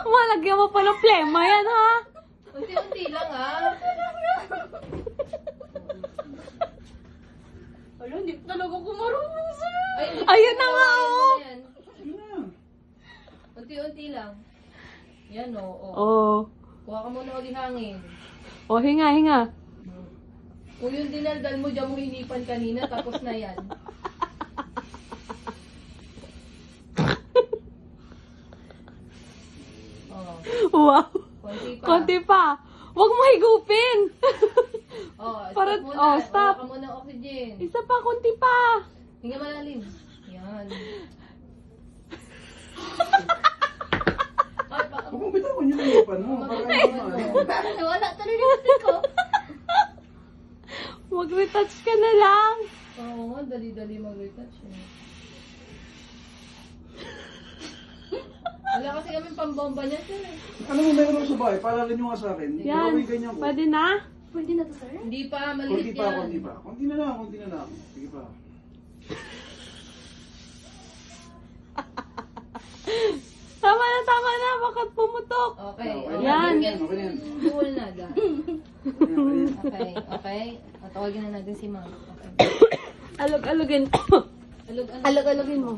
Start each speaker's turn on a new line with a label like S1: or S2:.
S1: Malagyan mo pa ng plema yan, ha?
S2: Unti-unti lang, ha?
S3: Wala, hindi talaga ko marunong, sir.
S1: Ayun na nga, oh.
S2: Unti-unti lang. Yan, oo.
S1: Oh.
S2: Kuha ka muna uli hangin.
S1: Oh, hinga, hinga.
S2: Kung yung dinaldal mo, dyan mo hinipan kanina, tapos na yan. Oh,
S1: Wow.
S2: konti pa.
S1: Konti pa. Huwag mo higupin.
S2: Oh, stop
S1: Para-
S2: muna.
S1: oh, stop.
S2: Kuha ka muna ng oxygen.
S1: Isa pa, konti pa.
S2: Hinga malalim. Yan. Ay, baka...
S4: Kung bitawan yun ang ipan mo, baka
S3: Wala talaga kasi ko.
S1: Mag-retouch ka na lang.
S2: Oo nga, dali-dali mag-retouch. Wala kasi kami pambomba niya, sir.
S4: Ano mo, meron ako sa bahay, paalala nyo nga sa akin.
S1: Yan.
S4: Gawin ganyan ko.
S1: Pwede na?
S3: Pwede na to, sir?
S2: Hindi pa,
S4: Konti
S2: maliit
S4: pa,
S2: yan.
S4: konti pa. Konti na lang, konti na lang. Sige pa.
S1: Tama na. Bakit pumutok?
S2: Okay.
S4: Okay,
S1: Yan.
S4: okay na yan.
S2: Dual na, da.
S4: Okay.
S2: Okay. Tawagin na natin si ma'am. Okay.
S1: Alog-alogin.
S2: Alog,
S1: Alog-alogin mo.